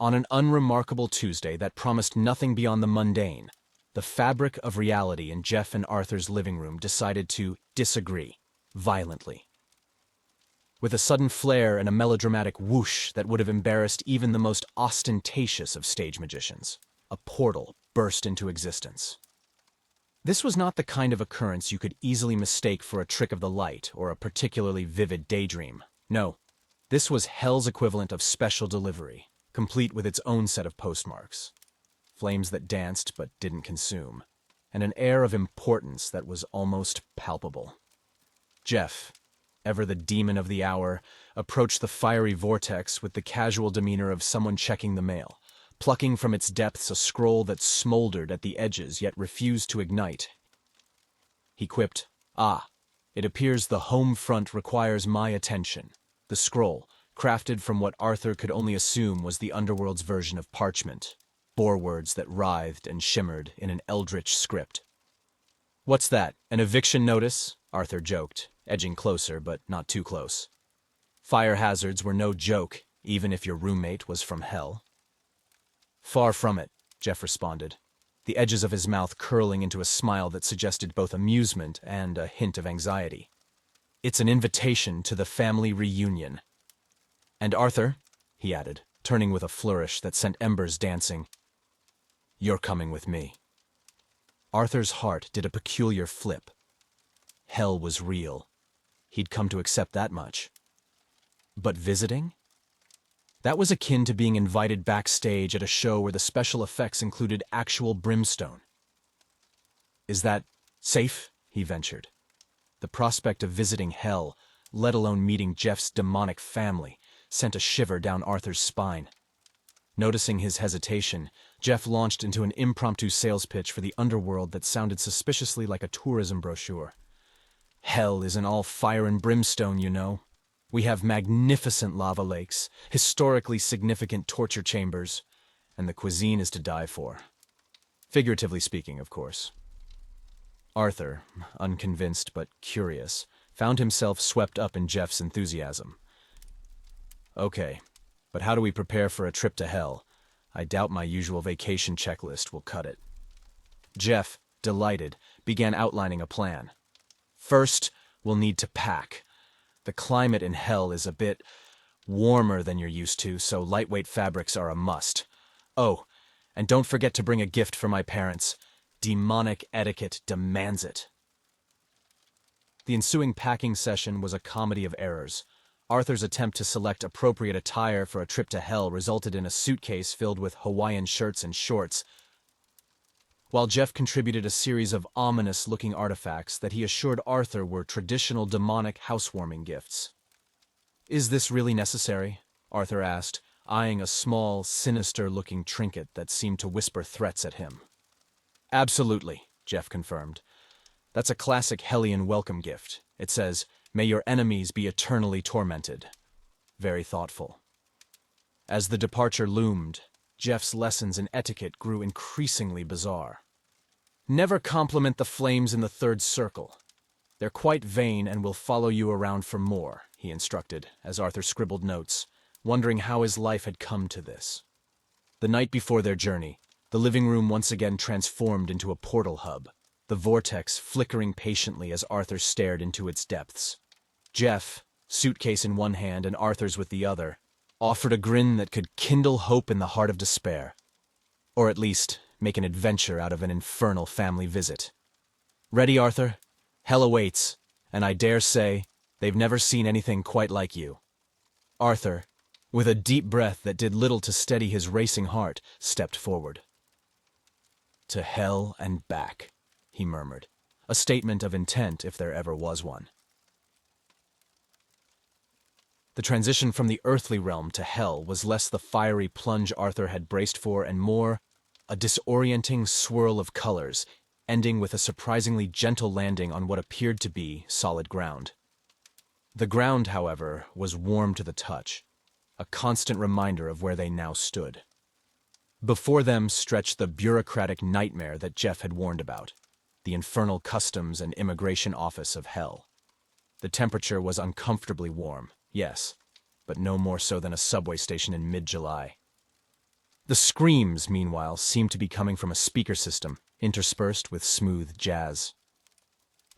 On an unremarkable Tuesday that promised nothing beyond the mundane, the fabric of reality in Jeff and Arthur's living room decided to disagree, violently. With a sudden flare and a melodramatic whoosh that would have embarrassed even the most ostentatious of stage magicians, a portal burst into existence. This was not the kind of occurrence you could easily mistake for a trick of the light or a particularly vivid daydream. No, this was Hell's equivalent of special delivery, complete with its own set of postmarks. Flames that danced but didn't consume, and an air of importance that was almost palpable. Jeff, ever the demon of the hour, approached the fiery vortex with the casual demeanor of someone checking the mail, plucking from its depths a scroll that smoldered at the edges yet refused to ignite. He quipped, "Ah, it appears the home front requires my attention." The scroll, crafted from what Arthur could only assume was the underworld's version of parchment, bore words that writhed and shimmered in an eldritch script. "What's that, an eviction notice?" Arthur joked, edging closer but not too close. Fire hazards were no joke, even if your roommate was from hell. "Far from it," Jeff responded, the edges of his mouth curling into a smile that suggested both amusement and a hint of anxiety. "It's an invitation to the family reunion. And Arthur," he added, turning with a flourish that sent embers dancing, "you're coming with me." Arthur's heart did a peculiar flip. Hell was real. He'd come to accept that much. But visiting? That was akin to being invited backstage at a show where the special effects included actual brimstone. "Is that safe?" he ventured. The prospect of visiting hell, let alone meeting Jeff's demonic family, sent a shiver down Arthur's spine. Noticing his hesitation, Jeff launched into an impromptu sales pitch for the underworld that sounded suspiciously like a tourism brochure. "Hell isn't all fire and brimstone, you know. We have magnificent lava lakes, historically significant torture chambers, and the cuisine is to die for. Figuratively speaking, of course." Arthur, unconvinced but curious, found himself swept up in Jeff's enthusiasm. "Okay, but how do we prepare for a trip to hell? I doubt my usual vacation checklist will cut it." Jeff, delighted, began outlining a plan. "First, we'll need to pack. The climate in hell is a bit warmer than you're used to, so lightweight fabrics are a must. Oh, and don't forget to bring a gift for my parents. Demonic etiquette demands it." The ensuing packing session was a comedy of errors. Arthur's attempt to select appropriate attire for a trip to hell resulted in a suitcase filled with Hawaiian shirts and shorts, while Jeff contributed a series of ominous-looking artifacts that he assured Arthur were traditional demonic housewarming gifts. "Is this really necessary?" Arthur asked, eyeing a small, sinister-looking trinket that seemed to whisper threats at him. "Absolutely," Jeff confirmed. "That's a classic Hellian welcome gift. It says, 'May your enemies be eternally tormented.' Very thoughtful." As the departure loomed, Jeff's lessons in etiquette grew increasingly bizarre. "Never compliment the flames in the third circle. They're quite vain and will follow you around for more," he instructed, as Arthur scribbled notes, wondering how his life had come to this. The night before their journey, the living room once again transformed into a portal hub, the vortex flickering patiently as Arthur stared into its depths. Jeff, suitcase in one hand and Arthur's with the other, offered a grin that could kindle hope in the heart of despair. Or at least, make an adventure out of an infernal family visit. "Ready, Arthur? Hell awaits, and I dare say they've never seen anything quite like you." Arthur, with a deep breath that did little to steady his racing heart, stepped forward. "To hell and back," he murmured, a statement of intent if there ever was one. The transition from the earthly realm to hell was less the fiery plunge Arthur had braced for and more a disorienting swirl of colors, ending with a surprisingly gentle landing on what appeared to be solid ground. The ground, however, was warm to the touch, a constant reminder of where they now stood. Before them stretched the bureaucratic nightmare that Jeff had warned about, the infernal customs and immigration office of hell. The temperature was uncomfortably warm, yes, but no more so than a subway station in mid-July. The screams, meanwhile, seemed to be coming from a speaker system, interspersed with smooth jazz.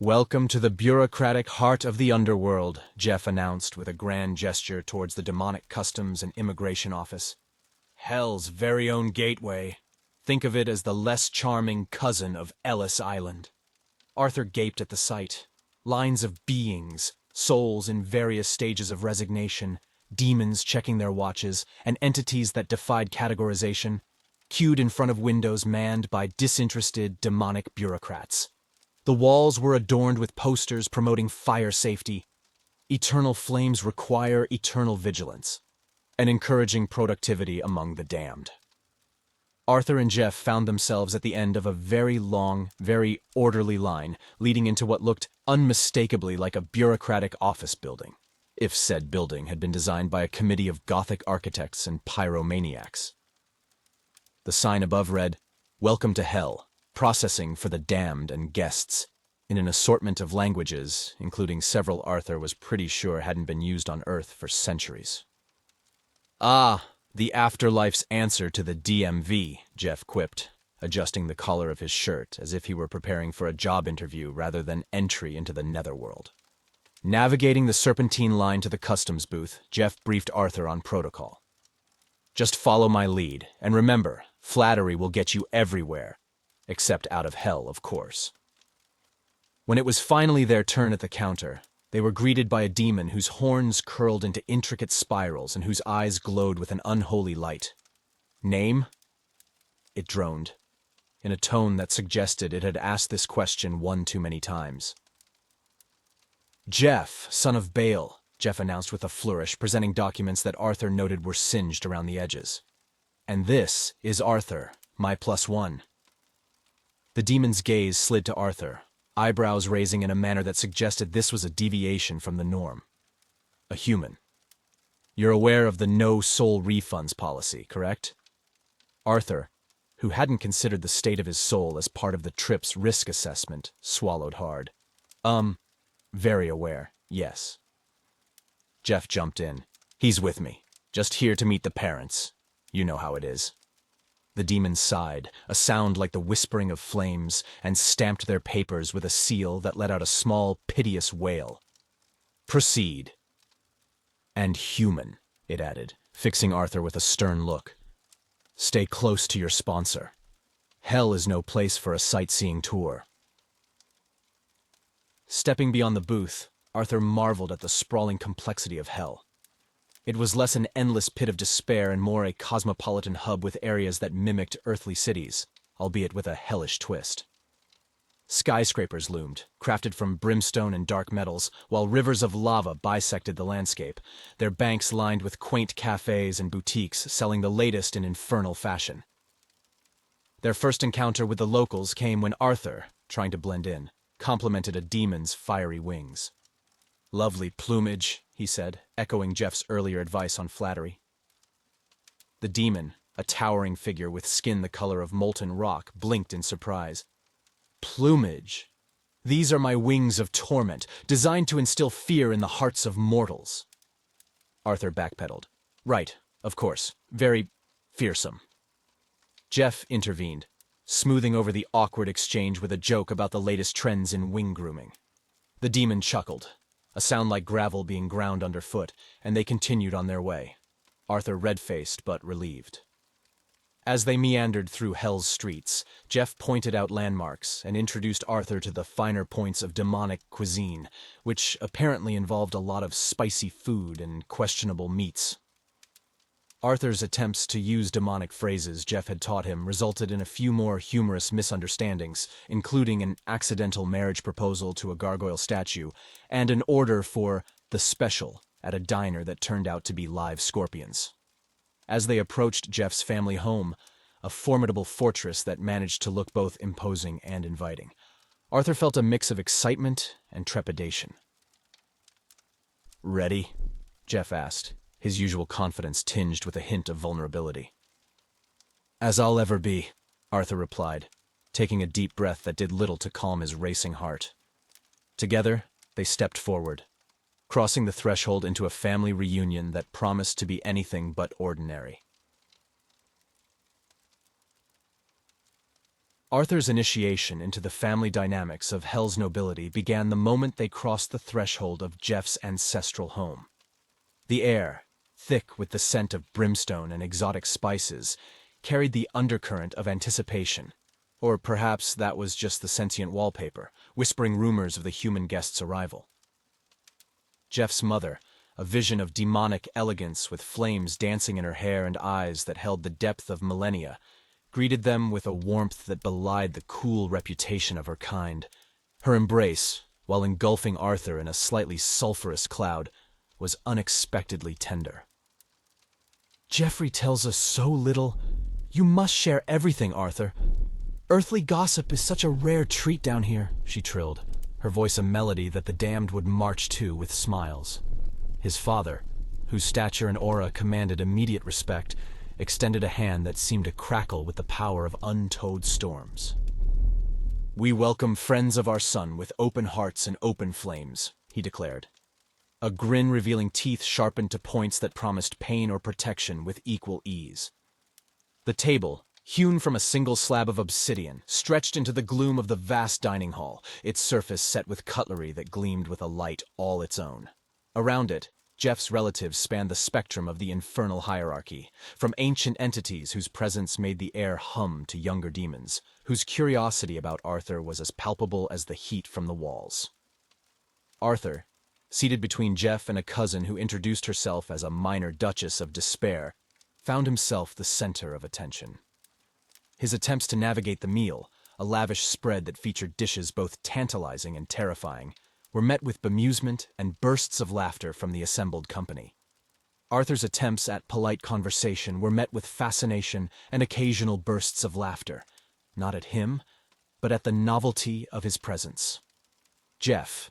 "Welcome to the bureaucratic heart of the underworld," Jeff announced with a grand gesture towards the demonic customs and immigration office. "Hell's very own gateway. Think of it as the less charming cousin of Ellis Island." Arthur gaped at the sight. Lines of beings, souls in various stages of resignation, demons checking their watches, and entities that defied categorization, queued in front of windows manned by disinterested, demonic bureaucrats. The walls were adorned with posters promoting fire safety. Eternal flames require eternal vigilance, and encouraging productivity among the damned. Arthur and Jeff found themselves at the end of a very long, very orderly line leading into what looked unmistakably like a bureaucratic office building, if said building had been designed by a committee of Gothic architects and pyromaniacs. The sign above read, "Welcome to Hell, processing for the damned and guests," in an assortment of languages, including several Arthur was pretty sure hadn't been used on Earth for centuries. "Ah, the afterlife's answer to the DMV," Jeff quipped, adjusting the collar of his shirt as if he were preparing for a job interview rather than entry into the netherworld. Navigating the serpentine line to the customs booth, Jeff briefed Arthur on protocol. "Just follow my lead, and remember, flattery will get you everywhere, except out of hell, of course." When it was finally their turn at the counter, they were greeted by a demon whose horns curled into intricate spirals and whose eyes glowed with an unholy light. "Name?" It droned, in a tone that suggested it had asked this question one too many times. "Jeff, son of Baal," Jeff announced with a flourish, presenting documents that Arthur noted were singed around the edges. "And this is Arthur, my +1. The demon's gaze slid to Arthur, eyebrows raising in a manner that suggested this was a deviation from the norm. "A human. You're aware of the no-soul refunds policy, correct?" Arthur, who hadn't considered the state of his soul as part of the trip's risk assessment, swallowed hard. Very aware, yes." Jeff jumped in. "He's with me. Just here to meet the parents. You know how it is." The demon sighed, a sound like the whispering of flames, and stamped their papers with a seal that let out a small, piteous wail. "Proceed." "And human," it added, fixing Arthur with a stern look. "Stay close to your sponsor. Hell is no place for a sightseeing tour." Stepping beyond the booth, Arthur marveled at the sprawling complexity of hell. It was less an endless pit of despair and more a cosmopolitan hub with areas that mimicked earthly cities, albeit with a hellish twist. Skyscrapers loomed, crafted from brimstone and dark metals, while rivers of lava bisected the landscape, their banks lined with quaint cafes and boutiques selling the latest in infernal fashion. Their first encounter with the locals came when Arthur, trying to blend in, complimented a demon's fiery wings. "Lovely plumage," he said, echoing Jeff's earlier advice on flattery. The demon, a towering figure with skin the color of molten rock, blinked in surprise. "Plumage? These are my wings of torment, designed to instill fear in the hearts of mortals." Arthur backpedaled. "Right, of course. Very fearsome." Jeff intervened, smoothing over the awkward exchange with a joke about the latest trends in wing grooming. The demon chuckled, a sound like gravel being ground underfoot, and they continued on their way, Arthur red-faced but relieved. As they meandered through Hell's streets, Jeff pointed out landmarks and introduced Arthur to the finer points of demonic cuisine, which apparently involved a lot of spicy food and questionable meats. Arthur's attempts to use demonic phrases Jeff had taught him resulted in a few more humorous misunderstandings, including an accidental marriage proposal to a gargoyle statue and an order for the special at a diner that turned out to be live scorpions. As they approached Jeff's family home, a formidable fortress that managed to look both imposing and inviting, Arthur felt a mix of excitement and trepidation. "Ready?" Jeff asked, his usual confidence tinged with a hint of vulnerability. "As I'll ever be," Arthur replied, taking a deep breath that did little to calm his racing heart. Together, they stepped forward, crossing the threshold into a family reunion that promised to be anything but ordinary. Arthur's initiation into the family dynamics of Hell's nobility began the moment they crossed the threshold of Jeff's ancestral home. The air, thick with the scent of brimstone and exotic spices, carried the undercurrent of anticipation. Or perhaps that was just the sentient wallpaper, whispering rumors of the human guest's arrival. Jeff's mother, a vision of demonic elegance with flames dancing in her hair and eyes that held the depth of millennia, greeted them with a warmth that belied the cool reputation of her kind. Her embrace, while engulfing Arthur in a slightly sulphurous cloud, was unexpectedly tender. "Geoffrey tells us so little. You must share everything, Arthur. Earthly gossip is such a rare treat down here," she trilled, her voice a melody that the damned would march to with smiles. His father, whose stature and aura commanded immediate respect, extended a hand that seemed to crackle with the power of untold storms. "We welcome friends of our son with open hearts and open flames," he declared, a grin revealing teeth sharpened to points that promised pain or protection with equal ease. The table, hewn from a single slab of obsidian, stretched into the gloom of the vast dining hall, its surface set with cutlery that gleamed with a light all its own. Around it, Jeff's relatives spanned the spectrum of the infernal hierarchy, from ancient entities whose presence made the air hum to younger demons, whose curiosity about Arthur was as palpable as the heat from the walls. Arthur, seated between Jeff and a cousin who introduced herself as a minor Duchess of Despair, found himself the center of attention. His attempts to navigate the meal, a lavish spread that featured dishes both tantalizing and terrifying, were met with bemusement and bursts of laughter from the assembled company. Arthur's attempts at polite conversation were met with fascination and occasional bursts of laughter, not at him, but at the novelty of his presence. Jeff,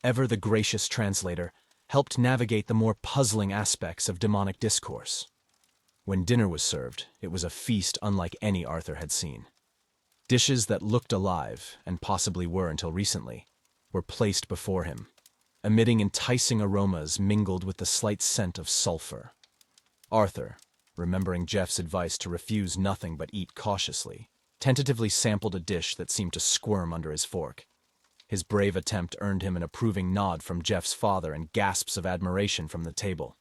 ever the gracious translator, helped navigate the more puzzling aspects of demonic discourse. When dinner was served, it was a feast unlike any Arthur had seen. Dishes that looked alive, and possibly were until recently, were placed before him, emitting enticing aromas mingled with the slight scent of sulfur. Arthur, remembering Jeff's advice to refuse nothing but eat cautiously, tentatively sampled a dish that seemed to squirm under his fork. His brave attempt earned him an approving nod from Jeff's father and gasps of admiration from the table.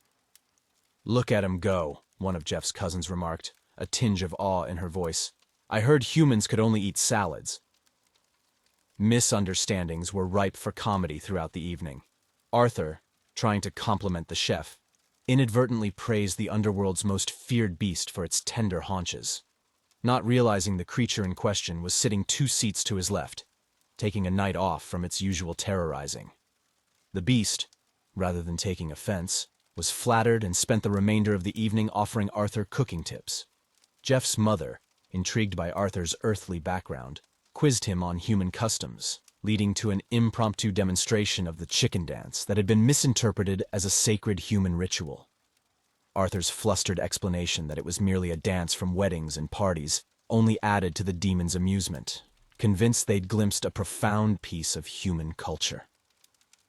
"Look at him go," one of Jeff's cousins remarked, a tinge of awe in her voice. "I heard humans could only eat salads." Misunderstandings were ripe for comedy throughout the evening. Arthur, trying to compliment the chef, inadvertently praised the underworld's most feared beast for its tender haunches, not realizing the creature in question was sitting 2 seats to his left, taking a night off from its usual terrorizing. The beast, rather than taking offense, was flattered and spent the remainder of the evening offering Arthur cooking tips. Jeff's mother, intrigued by Arthur's earthly background, quizzed him on human customs, leading to an impromptu demonstration of the chicken dance that had been misinterpreted as a sacred human ritual. Arthur's flustered explanation that it was merely a dance from weddings and parties only added to the demon's amusement, convinced they'd glimpsed a profound piece of human culture.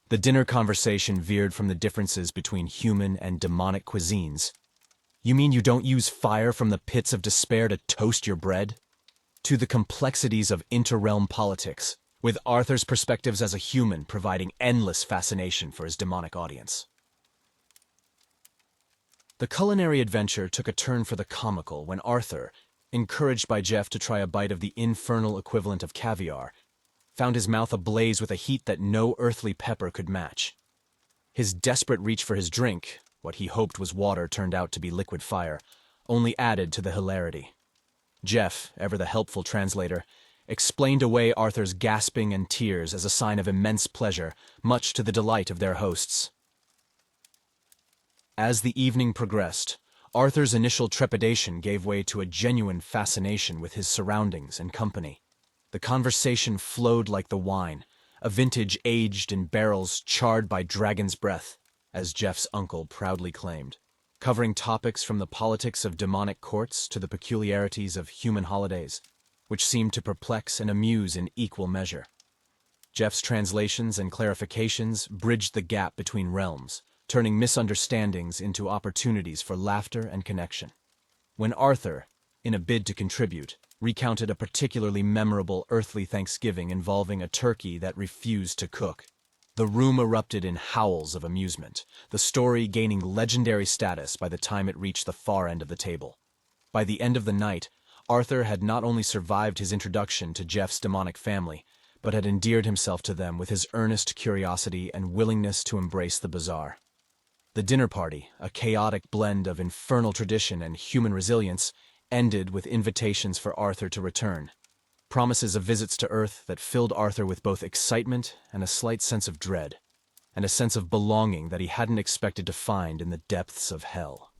The dinner conversation veered from the differences between human and demonic cuisines. "You mean you don't use fire from the pits of despair to toast your bread?" To the complexities of inter-realm politics, with Arthur's perspectives as a human providing endless fascination for his demonic audience. The culinary adventure took a turn for the comical when Arthur, encouraged by Jeff to try a bite of the infernal equivalent of caviar, found his mouth ablaze with a heat that no earthly pepper could match. His desperate reach for his drink, what he hoped was water turned out to be liquid fire, only added to the hilarity. Jeff, ever the helpful translator, explained away Arthur's gasping and tears as a sign of immense pleasure, much to the delight of their hosts. As the evening progressed, Arthur's initial trepidation gave way to a genuine fascination with his surroundings and company. The conversation flowed like the wine, a vintage aged in barrels charred by dragon's breath, as Jeff's uncle proudly claimed, covering topics from the politics of demonic courts to the peculiarities of human holidays, which seemed to perplex and amuse in equal measure. Jeff's translations and clarifications bridged the gap between realms, turning misunderstandings into opportunities for laughter and connection. When Arthur, in a bid to contribute, recounted a particularly memorable earthly Thanksgiving involving a turkey that refused to cook. The room erupted in howls of amusement, the story gaining legendary status by the time it reached the far end of the table. By the end of the night, Arthur had not only survived his introduction to Jeff's demonic family, but had endeared himself to them with his earnest curiosity and willingness to embrace the bizarre. The dinner party, a chaotic blend of infernal tradition and human resilience, ended with invitations for Arthur to return, promises of visits to Earth that filled Arthur with both excitement and a slight sense of dread, and a sense of belonging that he hadn't expected to find in the depths of hell.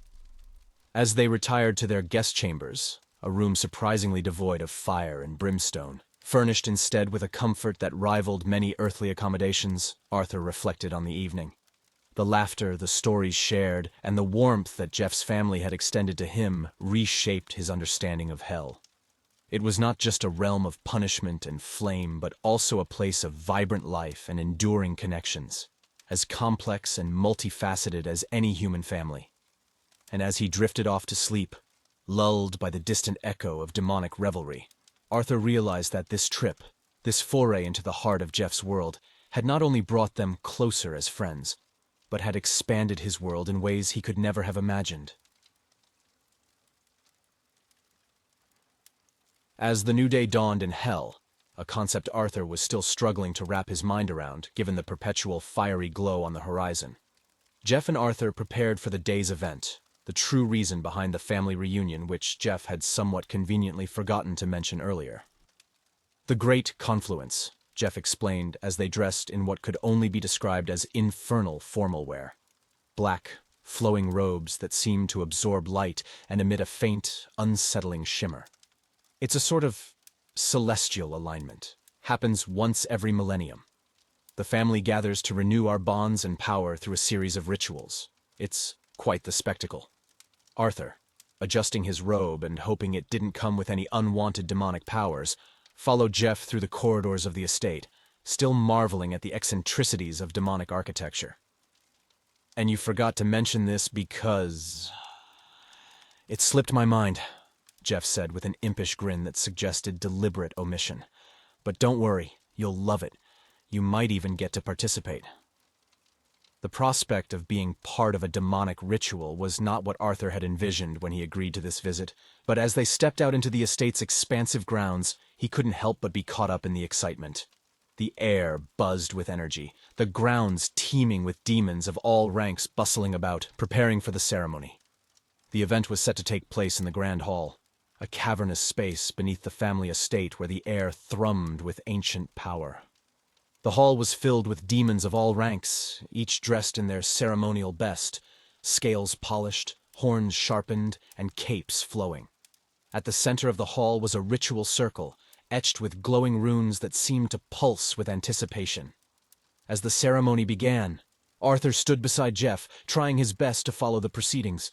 As they retired to their guest chambers, a room surprisingly devoid of fire and brimstone, furnished instead with a comfort that rivaled many earthly accommodations, Arthur reflected on the evening. The laughter, the stories shared, and the warmth that Jeff's family had extended to him reshaped his understanding of hell. It was not just a realm of punishment and flame, but also a place of vibrant life and enduring connections, as complex and multifaceted as any human family. And as he drifted off to sleep, lulled by the distant echo of demonic revelry, Arthur realized that this trip, this foray into the heart of Jeff's world, had not only brought them closer as friends, but had expanded his world in ways he could never have imagined. As the new day dawned in hell, a concept Arthur was still struggling to wrap his mind around, given the perpetual fiery glow on the horizon, Jeff and Arthur prepared for the day's event, the true reason behind the family reunion which Jeff had somewhat conveniently forgotten to mention earlier. The Great Confluence, Jeff explained as they dressed in what could only be described as infernal formal wear. Black, flowing robes that seemed to absorb light and emit a faint, unsettling shimmer. It's a sort of celestial alignment. Happens once every millennium. The family gathers to renew our bonds and power through a series of rituals. It's quite the spectacle. Arthur, adjusting his robe and hoping it didn't come with any unwanted demonic powers, followed Jeff through the corridors of the estate, still marveling at the eccentricities of demonic architecture. And you forgot to mention this because... It slipped my mind, Jeff said with an impish grin that suggested deliberate omission. But don't worry, you'll love it. You might even get to participate. The prospect of being part of a demonic ritual was not what Arthur had envisioned when he agreed to this visit, but as they stepped out into the estate's expansive grounds, he couldn't help but be caught up in the excitement. The air buzzed with energy, the grounds teeming with demons of all ranks bustling about, preparing for the ceremony. The event was set to take place in the Grand Hall, a cavernous space beneath the family estate where the air thrummed with ancient power. The hall was filled with demons of all ranks, each dressed in their ceremonial best, scales polished, horns sharpened, and capes flowing. At the center of the hall was a ritual circle, etched with glowing runes that seemed to pulse with anticipation. As the ceremony began, Arthur stood beside Jeff, trying his best to follow the proceedings.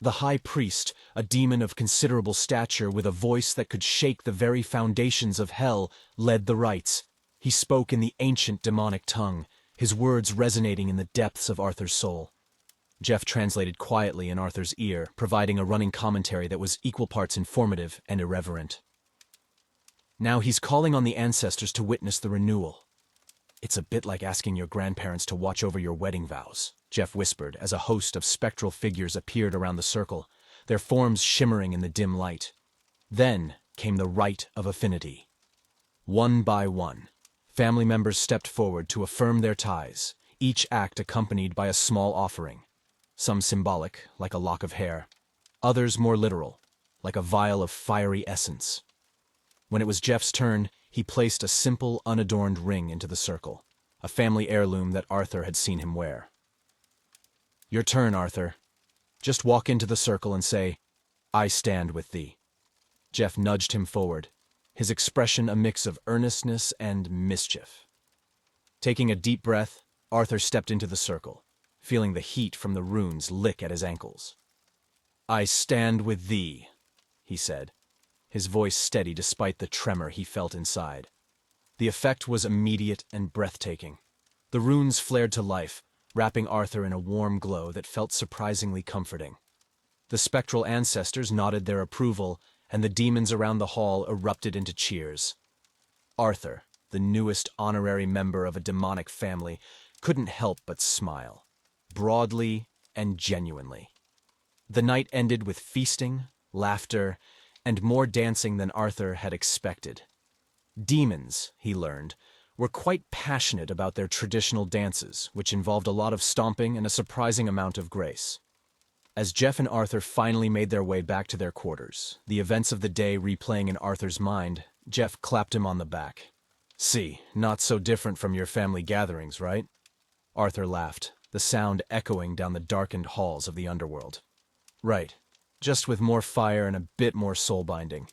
The high priest, a demon of considerable stature with a voice that could shake the very foundations of hell, led the rites. He spoke in the ancient demonic tongue, his words resonating in the depths of Arthur's soul. Jeff translated quietly in Arthur's ear, providing a running commentary that was equal parts informative and irreverent. Now he's calling on the ancestors to witness the renewal. It's a bit like asking your grandparents to watch over your wedding vows, Jeff whispered as a host of spectral figures appeared around the circle, their forms shimmering in the dim light. Then came the rite of affinity. One by one, family members stepped forward to affirm their ties, each act accompanied by a small offering, some symbolic, like a lock of hair, others more literal, like a vial of fiery essence. When it was Jeff's turn, he placed a simple, unadorned ring into the circle, a family heirloom that Arthur had seen him wear. Your turn, Arthur. Just walk into the circle and say, "I stand with thee." Jeff nudged him forward, his expression a mix of earnestness and mischief. Taking a deep breath, Arthur stepped into the circle, feeling the heat from the runes lick at his ankles. "I stand with thee," he said, his voice steady despite the tremor he felt inside. The effect was immediate and breathtaking. The runes flared to life, wrapping Arthur in a warm glow that felt surprisingly comforting. The spectral ancestors nodded their approval, and the demons around the hall erupted into cheers. Arthur, the newest honorary member of a demonic family, couldn't help but smile, broadly and genuinely. The night ended with feasting, laughter, and more dancing than Arthur had expected. Demons, he learned, were quite passionate about their traditional dances, which involved a lot of stomping and a surprising amount of grace. As Jeff and Arthur finally made their way back to their quarters, the events of the day replaying in Arthur's mind, Jeff clapped him on the back. "See, not so different from your family gatherings, right?" Arthur laughed, the sound echoing down the darkened halls of the underworld. "Right, just with more fire and a bit more soul-binding.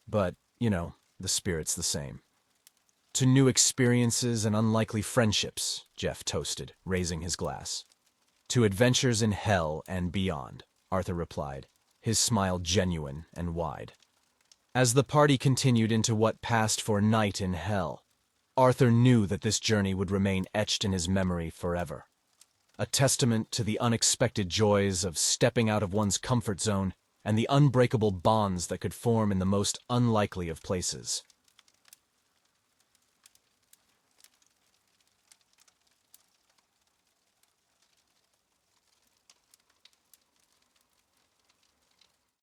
But, the spirit's the same." "To new experiences and unlikely friendships," Jeff toasted, raising his glass. "To adventures in hell and beyond," Arthur replied, his smile genuine and wide. As the party continued into what passed for night in hell, Arthur knew that this journey would remain etched in his memory forever. A testament to the unexpected joys of stepping out of one's comfort zone and the unbreakable bonds that could form in the most unlikely of places.